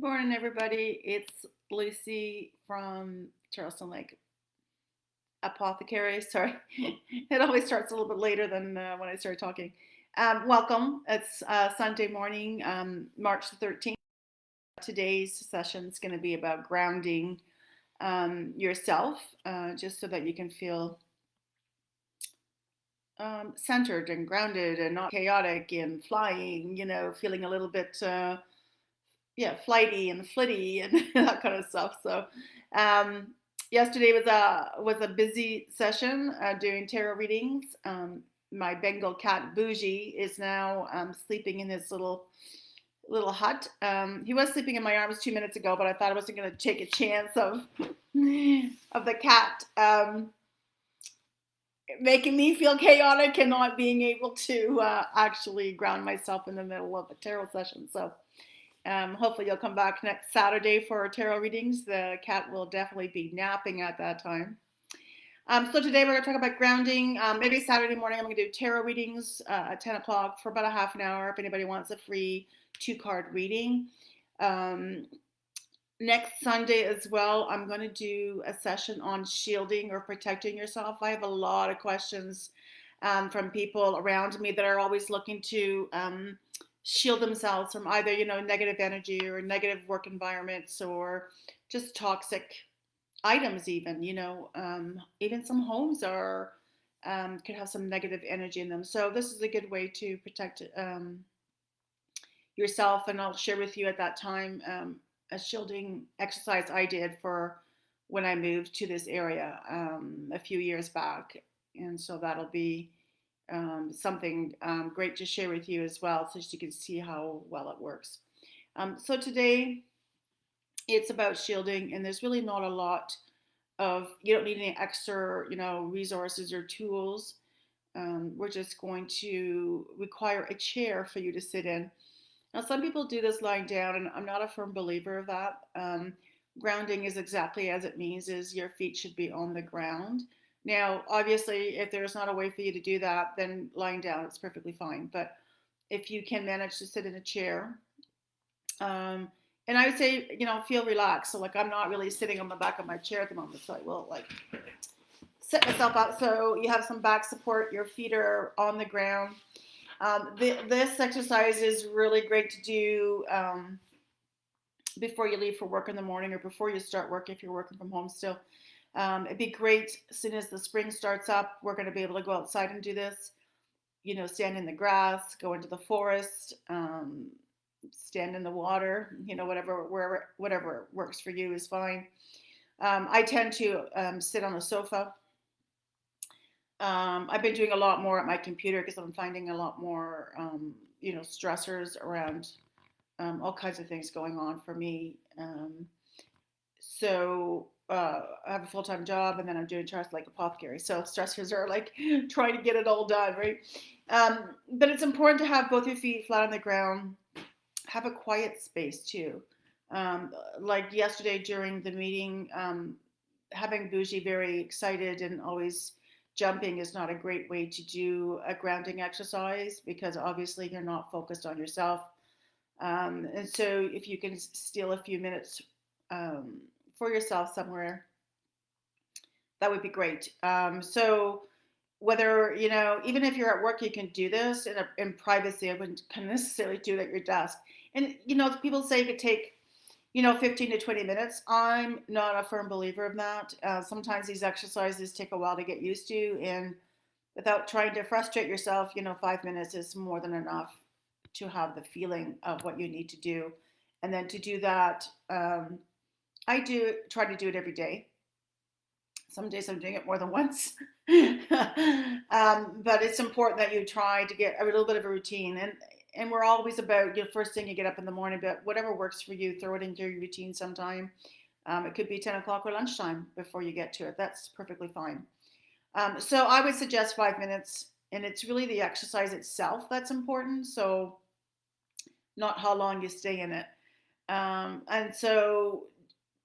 Morning, everybody. It's Lucy from Charleston Lake Apothecary. Sorry, it always starts a little bit later than when I start talking. Welcome. It's Sunday morning, March the 13th. Today's session is going to be about grounding yourself, just so that you can feel centered and grounded and not chaotic and flying, feeling a little bit flighty and flitty and that kind of stuff. So um, yesterday was a busy session doing tarot readings. My Bengal cat Bougie is now sleeping in his little hut. He was sleeping in my arms 2 minutes ago, but I thought I wasn't going to take a chance of the cat making me feel chaotic and not being able to actually ground myself in the middle of a tarot session. So hopefully you'll come back next Saturday for our tarot readings. The cat will definitely be napping at that time. So today we're going to talk about grounding. Maybe Saturday morning I'm going to do tarot readings at 10 o'clock for about a half an hour if anybody wants a free 2-card reading. Next Sunday as well, I'm going to do a session on shielding or protecting yourself. I have a lot of questions from people around me that are always looking to shield themselves from either, negative energy or negative work environments or just toxic items even, even some homes are could have some negative energy in them. So this is a good way to protect yourself, and I'll share with you at that time a shielding exercise I did for when I moved to this area a few years back. And so that'll be something great to share with you as well, so you can see how well it works. So today it's about shielding, and there's really not a lot you don't need any extra, resources or tools. We're just going to require a chair for you to sit in. Now, some people do this lying down, and I'm not a firm believer of that. Grounding is exactly as it means, is your feet should be on the ground. Now, obviously, if there's not a way for you to do that, then lying down is perfectly fine. But if you can manage to sit in a chair, and I would say, feel relaxed. So like I'm not really sitting on the back of my chair at the moment, so I will like set myself up so you have some back support. Your feet are on the ground. This exercise is really great to do before you leave for work in the morning or before you start work if you're working from home still. It'd be great as soon as the spring starts up. We're going to be able to go outside and do this. Stand in the grass, go into the forest, stand in the water. Whatever works for you is fine. I tend to sit on the sofa. I've been doing a lot more at my computer because I'm finding a lot more, stressors around all kinds of things going on for me. So I have a full-time job, and then I'm doing Charleston Lake Apothecary. So stressors are like trying to get it all done, right? But it's important to have both your feet flat on the ground, have a quiet space too. Like yesterday during the meeting, having Bougie very excited and always jumping is not a great way to do a grounding exercise, because obviously you're not focused on yourself. And so if you can steal a few minutes for yourself somewhere, that would be great. So whether, even if you're at work, you can do this in privacy. I wouldn't necessarily do it at your desk. And, people say it could take, 15 to 20 minutes. I'm not a firm believer of that. Sometimes these exercises take a while to get used to, and without trying to frustrate yourself, 5 minutes is more than enough to have the feeling of what you need to do. And then to do that, I do try to do it every day. Some days I'm doing it more than once. But it's important that you try to get a little bit of a routine. And we're always about, first thing you get up in the morning, but whatever works for you, throw it into your routine sometime. It could be 10 o'clock or lunchtime before you get to it. That's perfectly fine. So I would suggest 5 minutes, and it's really the exercise itself that's important. So not how long you stay in it. And so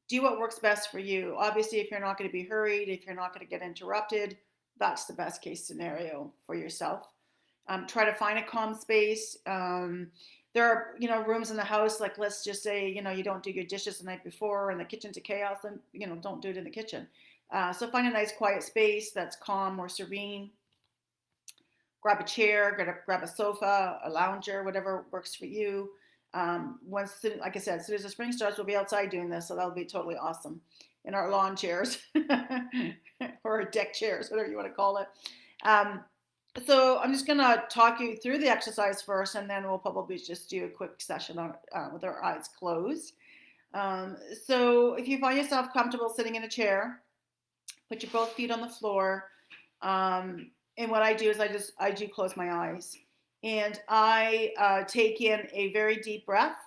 do what works best for you. Obviously, if you're not going to be hurried, if you're not going to get interrupted, that's the best case scenario for yourself. Try to find a calm space. there are, rooms in the house, like let's just say, you don't do your dishes the night before and the kitchen's a chaos, then, don't do it in the kitchen. So find a nice quiet space that's calm or serene. Grab a chair, grab a sofa, a lounger, whatever works for you. Like I said, as soon as the spring starts, we'll be outside doing this, so that'll be totally awesome. In our lawn chairs or deck chairs, whatever you want to call it. So I'm just gonna talk you through the exercise first, and then we'll probably just do a quick session on with our eyes closed. So if you find yourself comfortable sitting in a chair, put your both feet on the floor. And what I do is I do close my eyes, and I take in a very deep breath.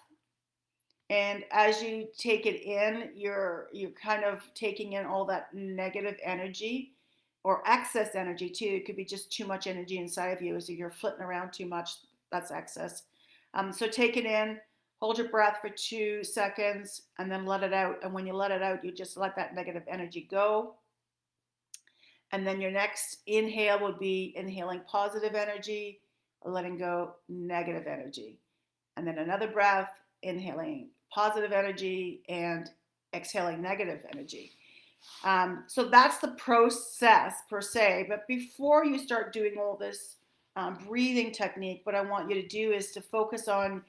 And as you take it in, you're kind of taking in all that negative energy or excess energy too. It could be just too much energy inside of you. So you're flitting around too much, that's excess. So take it in, hold your breath for 2 seconds, and then let it out. And when you let it out, you just let that negative energy go. And then your next inhale would be inhaling positive energy, letting go negative energy. And then another breath, inhaling positive energy and exhaling negative energy. So that's the process per se. But before you start doing all this breathing technique, what I want you to do is to focus on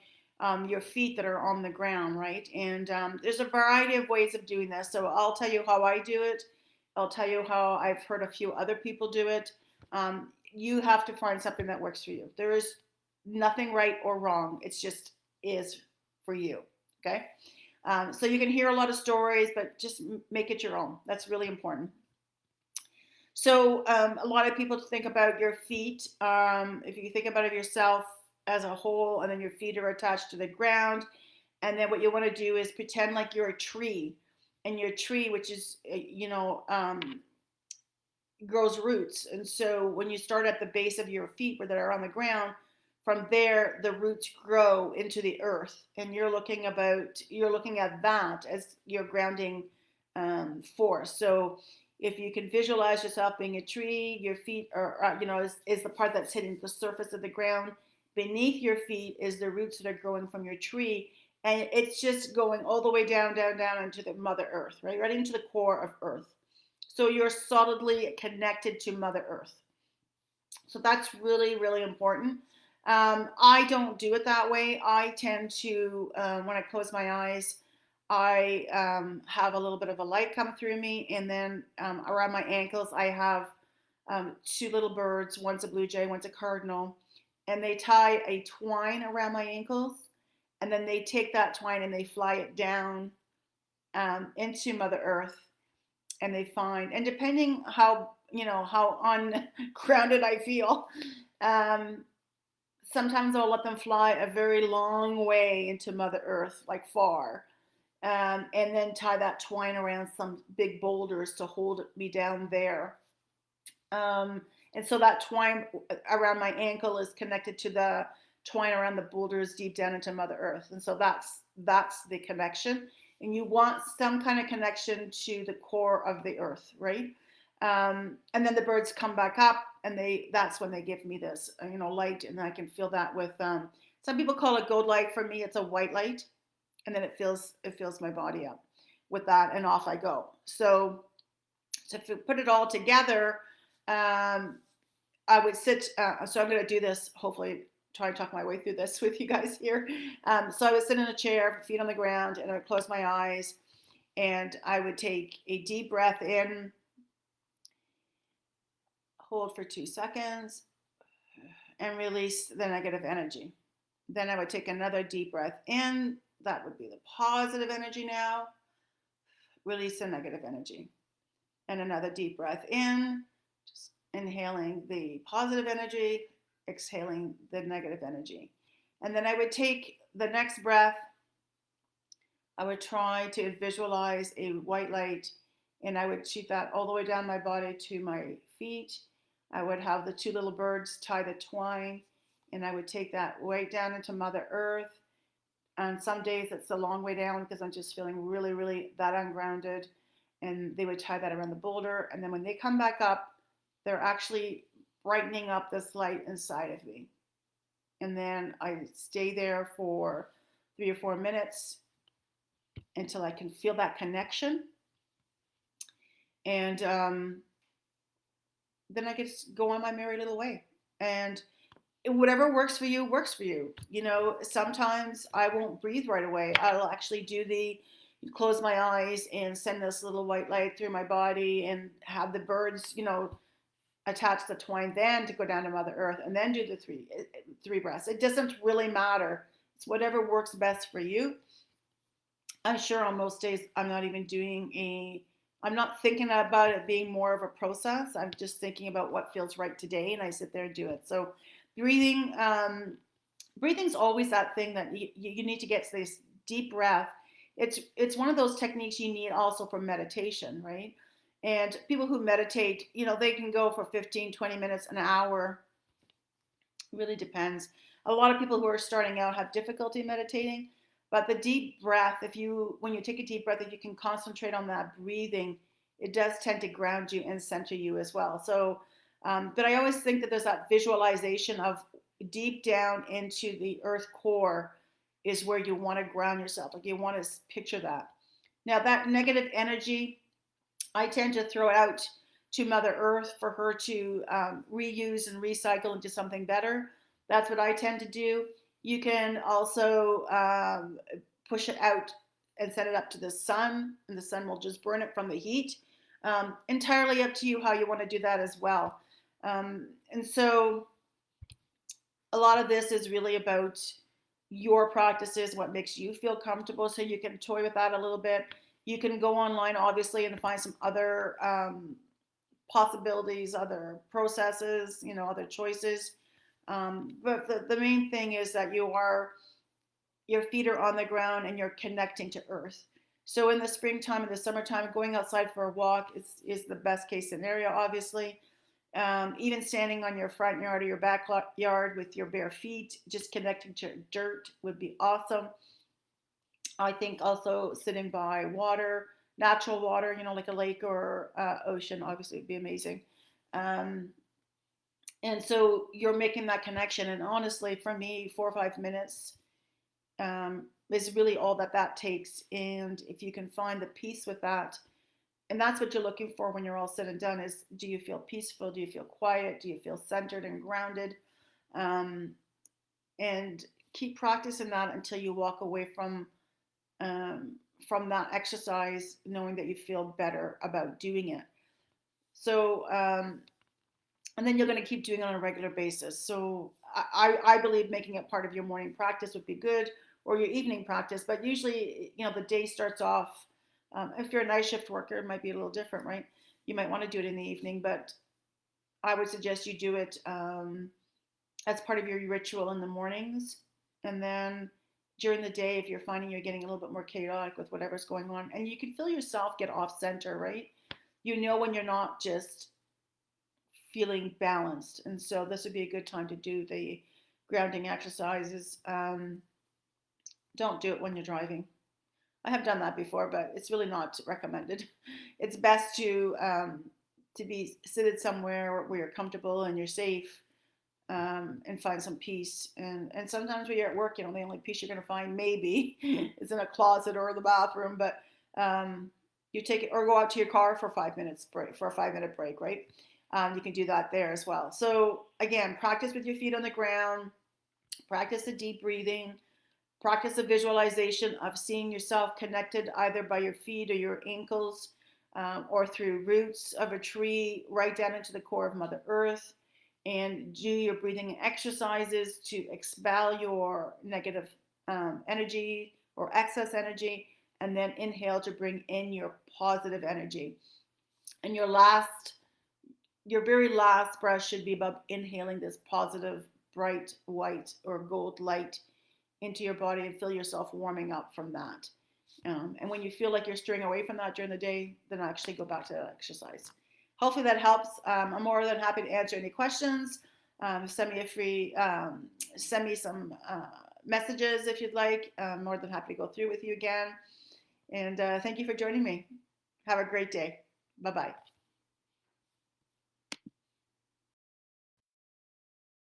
your feet that are on the ground, right? And there's a variety of ways of doing this. So I'll tell you how I do it. I'll tell you how I've heard a few other people do it. You have to find something that works for you. There is nothing right or wrong. It's just is for you. Okay. So you can hear a lot of stories, but just make it your own. That's really important. So a lot of people think about your feet. If you think about it yourself as a whole, and then your feet are attached to the ground, and then what you want to do is pretend like you're a tree, and your tree, which is grows roots. And so when you start at the base of your feet where they are on the ground, from there the roots grow into the earth, and you're looking at that as your grounding force. So if you can visualize yourself being a tree, your feet are is the part that's hitting the surface of the ground. Beneath your feet is the roots that are growing from your tree, and it's just going all the way down into the Mother Earth, right into the core of Earth. So you're solidly connected to Mother Earth. So that's really, really important. I don't do it that way. I tend to, when I close my eyes, I have a little bit of a light come through me, and then around my ankles, I have 2 little birds. One's a blue jay, one's a cardinal, and they tie a twine around my ankles, and then they take that twine and they fly it down into Mother Earth, and they find, and depending how ungrounded I feel, sometimes I'll let them fly a very long way into Mother Earth, like far, and then tie that twine around some big boulders to hold me down there. And so that twine around my ankle is connected to the twine around the boulders deep down into Mother Earth. And so that's the connection. And you want some kind of connection to the core of the earth, right? And then the birds come back up, and that's when they give me this, light, and I can feel that with, some people call it gold light. For me, it's a white light, and then it fills my body up with that, and off I go. So if you put it all together, I would sit, so I'm going to do this, hopefully try to talk my way through this with you guys here. So I would sit in a chair, feet on the ground, and I would close my eyes, and I would take a deep breath in, hold for 2 seconds, and release the negative energy. Then I would take another deep breath in. That would be the positive energy now. Release the negative energy. And another deep breath in, just inhaling the positive energy, exhaling the negative energy. And then I would take the next breath. I would try to visualize a white light, and I would shoot that all the way down my body to my feet. I would have the 2 little birds tie the twine, and I would take that right down into Mother Earth. And some days it's a long way down because I'm just feeling really, really that ungrounded. And they would tie that around the boulder. And then when they come back up, they're actually brightening up this light inside of me. and then I stay there for 3 or 4 minutes until I can feel that connection. And then I just go on my merry little way. And whatever works for you works for you. You know, sometimes I won't breathe right away. I'll actually do the close my eyes and send this little white light through my body and have the birds, attach the twine, then to go down to Mother Earth and then do the three breaths. It doesn't really matter. It's whatever works best for you. I'm sure on most days I'm not thinking about it being more of a process. I'm just thinking about what feels right today, and I sit there and do it. So breathing, breathing's always that thing that you need to get to this deep breath. It's one of those techniques you need also for meditation, right? And people who meditate, they can go for 15, 20 minutes, an hour. It really depends. A lot of people who are starting out have difficulty meditating, but the deep breath, when you take a deep breath, if you can concentrate on that breathing, it does tend to ground you and center you as well. So, but I always think that there's that visualization of deep down into the earth core is where you want to ground yourself. Like you want to picture that. Now, that negative energy, I tend to throw it out to Mother Earth for her to reuse and recycle into something better. That's what I tend to do. You can also push it out and send it up to the sun, and the sun will just burn it from the heat. Entirely up to you how you want to do that as well. And so a lot of this is really about your practices, what makes you feel comfortable, so you can toy with that a little bit. You can go online, obviously, and find some other possibilities, other processes, other choices. But the main thing is that your feet are on the ground and you're connecting to earth. So in the springtime and the summertime, going outside for a walk is the best case scenario, obviously. Even standing on your front yard or your backyard with your bare feet, just connecting to dirt would be awesome. I think also sitting by water, natural water, like a lake or ocean, obviously would be amazing. Um, and so you're making that connection. And honestly, for me, 4 or 5 minutes is really all that takes. And if you can find the peace with that, and that's what you're looking for when you're all said and done, is do you feel peaceful? Do you feel quiet? Do you feel centered and grounded? Um, and keep practicing that until you walk away from that exercise, knowing that you feel better about doing it. So, and then you're going to keep doing it on a regular basis. So I believe making it part of your morning practice would be good, or your evening practice. But usually, the day starts off, if you're a night shift worker, it might be a little different, right? You might want to do it in the evening, but I would suggest you do it as part of your ritual in the mornings. And then during the day, if you're finding you're getting a little bit more chaotic with whatever's going on, and you can feel yourself get off center, right? When you're not just feeling balanced. And so this would be a good time to do the grounding exercises. Don't do it when you're driving. I have done that before, but it's really not recommended. It's best to be seated somewhere where you're comfortable and you're safe, and find some peace. And sometimes when you're at work, the only peace you're going to find maybe is in a closet or the bathroom. But you take it or go out to your car for 5 minutes break for a 5 minute break, right? You can do that there as well. So again, practice with your feet on the ground. Practice the deep breathing. Practice the visualization of seeing yourself connected either by your feet or your ankles, or through roots of a tree right down into the core of Mother Earth. And do your breathing exercises to expel your negative energy or excess energy, and then inhale to bring in your positive energy. And your very last breath should be about inhaling this positive, bright white or gold light into your body, and feel yourself warming up from that. And when you feel like you're straying away from that during the day, then actually go back to that exercise. Hopefully that helps. I'm more than happy to answer any questions. Send me some messages if you'd like. I'm more than happy to go through with you again. And thank you for joining me. Have a great day. Bye-bye.